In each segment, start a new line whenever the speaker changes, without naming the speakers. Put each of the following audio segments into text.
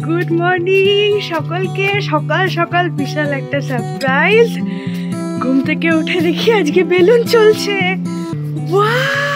Good morning সকলকে। সকাল সকাল বিশাল একটা সারপ্রাইজ। ঘুম থেকে উঠে দেখি আজকে বেলুন চলছে। ওয়াও!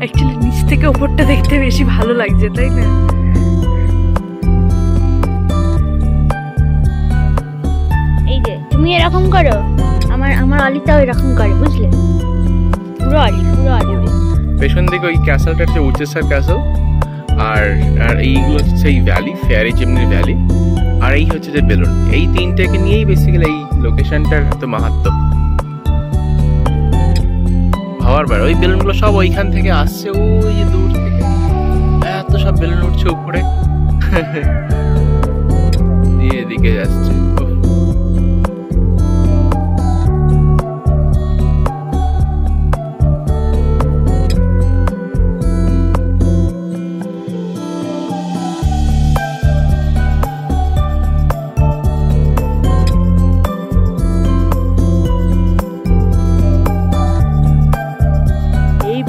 অ্যাকচুয়ালি নিচ থেকে ওপরটা দেখতে বেশি ভালো লাগছে, তাই না?
এই যে তুমি এরকম করো, আমার অলিটাও এরকম করে, বুঝলে? পুরো অলি
পেছন দিকে ওই ক্যাসেলটা হচ্ছে উচ্চেশ্বর ক্যাসেল, আর এইগুলো হচ্ছে সেই ভ্যালি, ফেয়ারি চিমনি ভ্যালি, আর এই হচ্ছে যে বেলুন। এই তিনটাকে নিয়েই বেসিক্যালি এই লোকেশনটার এত মাহাত্ম্য। ভাবার বার ওই বেলুনগুলো সব ওইখান থেকে আসছে, ওই যে দূর থেকে এত সব বেলুন উঠছে উপরে দিয়ে এদিকে যাচ্ছে।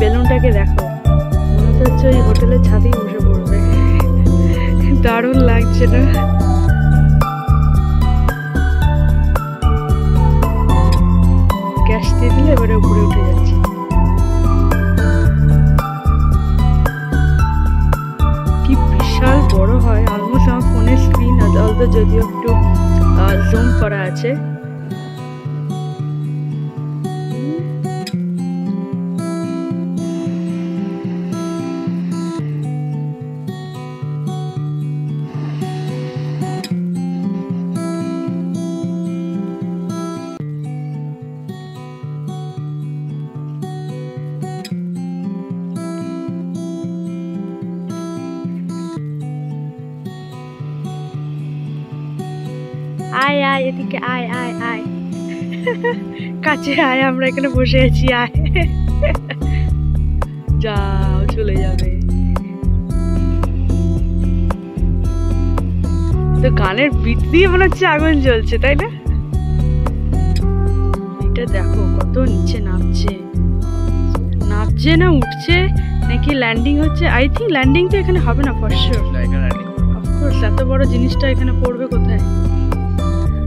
বেলুনটাকে দেখো, মনে তো হচ্ছে ওই হোটেলের ছাদেই বসে পড়বে। দারুণ লাগছে না? গ্যাস দিয়ে দিলে এবারে উপরে উঠে যাচ্ছে। কি বিশাল বড় হয়, অলমোস্ট আমার ফোনের স্ক্রিন, অলদো যদিও একটু জুম করা আছে। আয় আয় এদিকে, আয় আয় আয় কাছে আয়, আমরা এখানে বসে আছি, আয়। যাও, চলে যাবে। তো গানের বিট দিয়ে মনে হচ্ছে আগুন জ্বলছে, তাই না? এটা দেখো কত নিচে নামছে না উঠছে, নাকি ল্যান্ডিং হচ্ছে। আই থিঙ্ক ল্যান্ডিং তো এখানে হবে না, ফর শিওর। অফকোর্স এত বড় জিনিসটা এখানে পড়বে কোথায়?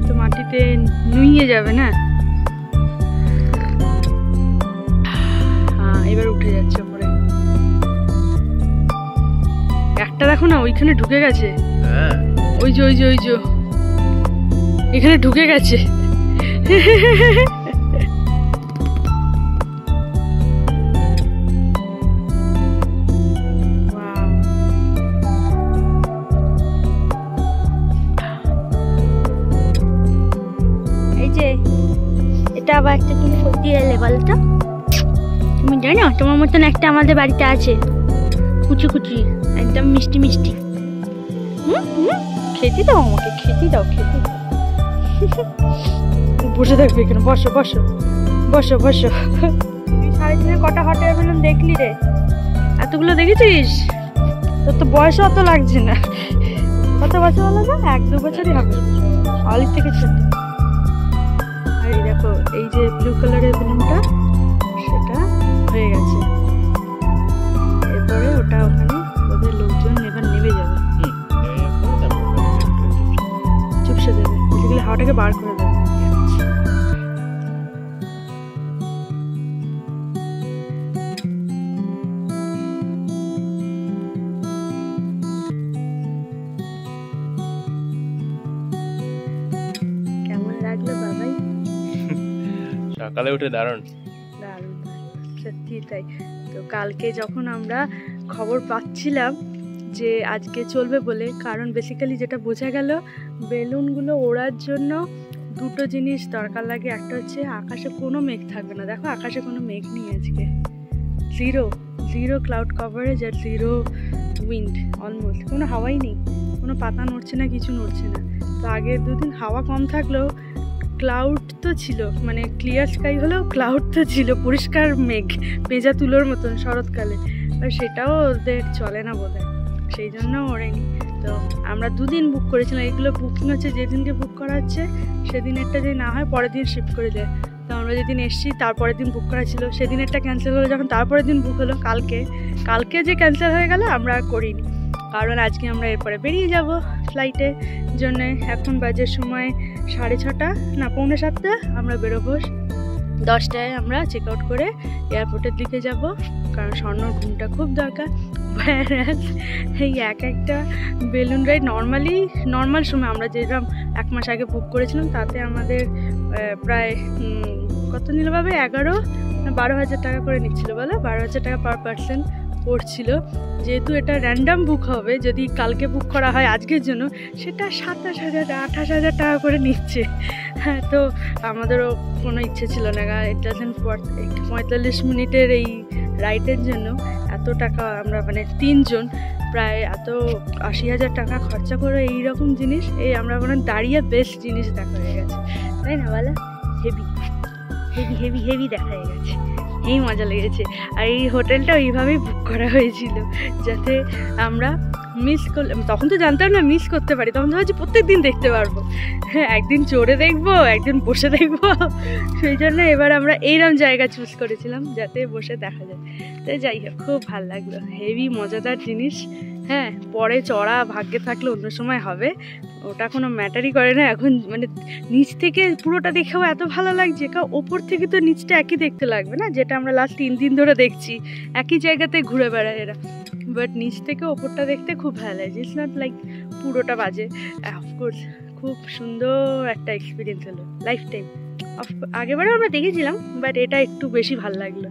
তো মাটিতে নুইয়ে যাবে না? হ্যাঁ, এবার উঠে যাচ্ছে উপরে। একটা দেখো না, ওইখানে ঢুকে গেছে। ওই যে এখানে ঢুকে গেছে।
এটা আবার একটা তুমি সত্যি এলে বলো তো? তুমি জানো তোমার মতন একটা আমাদের বাড়িতে আছে, কুচি কুচি, একদম মিষ্টি মিষ্টি।
খেতে দাও আমাকে, খেতে দাও। বসে থাকবে এখানে, বসো। তুই 3.5 কটা হট এয়ার বেলুন দেখলি রে? এতগুলো দেখেছিস? তোর তো বয়স অত লাগছে না। কত বছর হলো না? 1-2 বছরই হবে, অলির থেকে ছোট। আর এই দেখো, এই যে ব্লু কালারের বেলুনটা, সেটা হয়ে গেছে। এরপরে ওটা ওখানে ওদের লোকজন এবার নেমে যাবে, চুপসে দেবে, বেসিক্যালি হাওয়াটাকে বার করে দেবে। কেমন লাগলো বাবাই?
সকালে উঠে দারুণ
সত্যি তাই। তো কালকে যখন আমরা খবর পাচ্ছিলাম যে আজকে চলবে বলে, কারণ বেসিক্যালি যেটা বোঝা গেল, বেলুনগুলো ওড়ার জন্য দুটো জিনিস দরকার লাগে। একটা হচ্ছে আকাশে কোনো মেঘ থাকবে না। দেখো আকাশে কোনো মেঘ নেই আজকে, জিরো ক্লাউড কভারেজ আর জিরো উইন্ড, অলমোস্ট কোনো হাওয়াই নেই, কোনো পাতা নড়ছে না, কিছু নড়ছে না। তো আগের দুদিন হাওয়া কম থাকলেও ক্লাউড তো ছিল, মানে ক্লিয়ার স্কাই হলেও ক্লাউড তো ছিল, পরিষ্কার মেঘ, পেঁজা তুলোর মতন শরৎকালে, আর সেটাও ওদের চলে না বোধহয়, সেই জন্য ওড়েনি। তো আমরা 2 দিন বুক করেছিলাম, এগুলো বুকিং হচ্ছে যেদিনকে বুক করা হচ্ছে সেদিনেরটা যদি না হয় পরের দিন শিফট করে দেয়। তো আমরা যেদিন এসেছি তারপরের দিন বুক করা ছিল, সেদিনেরটা ক্যান্সেল হলো, যখন তারপরের দিন বুক হলো কালকে যে ক্যান্সেল হয়ে গেল, আমরা আর করিনি, কারণ আজকে আমরা এরপরে বেরিয়ে যাব ফ্লাইটের জন্যে। এখন বাজে সময় 6:30 না 6:45, আমরা বেরোবো 10টায়, আমরা চেক আউট করে এয়ারপোর্টের দিকে যাব, কারণ স্বর্ণর ঘুমটা খুব দরকার। এই একটা বেলুন রাইড নর্মাল সময় আমরা যেরকম 1 মাস আগে বুক করেছিলাম, তাতে আমাদের প্রায় কত নিল ভাবে 11 না 12,000 টাকা করে নিচ্ছিল, বলো 12,000 টাকা পার পার্সন পড়ছিল। যেহেতু এটা র্যান্ডাম বুক হবে, যদি কালকে বুক করা হয় আজকের জন্য, সেটা 27,000 28,000 টাকা করে নিচ্ছে। হ্যাঁ, তো আমাদেরও কোনো ইচ্ছে ছিল না, কারণ ইট ডাজন্ট ওয়ার্থ 45 মিনিটের এই রাইডের জন্য এত টাকা, আমরা মানে 3 জন প্রায় এত 80,000 টাকা খরচা করে এইরকম জিনিস, এই আমরা মানে দাঁড়িয়ে বেস্ট জিনিস দেখা হয়ে গেছে, তাই না বলো? হেভি হেভি হেভি হেভি দেখা হয়ে গেছে, এই মজা লেগেছে। আর এই হোটেলটা ওইভাবেই বুক করা হয়েছিল যাতে আমরা মিস করলে, তখন তো জানতাম না মিস করতে পারি, তখন ভাবছি প্রত্যেক দিন দেখতে পারবো, হ্যাঁ একদিন চড়ে দেখবো, একদিন বসে দেখবো, সেই জন্য এবার আমরা এইরকম জায়গা চুজ করেছিলাম যাতে বসে দেখা যায়। তো যাই হোক, খুব ভালো লাগলো, হেভি মজাদার জিনিস। হ্যাঁ, পরে চড়া ভাগ্যে থাকলে অন্য সময় হবে, ওটা কোনো ম্যাটারই করে না। এখন মানে নিচ থেকে পুরোটা দেখেও এত ভালো লাগছে, কারণ ওপর থেকে তো নিচটা একই দেখতে লাগবে না, যেটা আমরা লাস্ট 3 দিন ধরে দেখছি, একই জায়গাতে ঘুরে বেড়ায় এরা, বাট নিচ থেকে ওপরটা দেখতে খুব ভালো লাগছে, ইটস নট লাইক পুরোটা বাজে। অফকোর্স খুব সুন্দর একটা এক্সপিরিয়েন্স হলো, লাইফ টাইম। আগেবারও আমরা দেখেছিলাম, বাট এটা একটু বেশি ভালো লাগলো।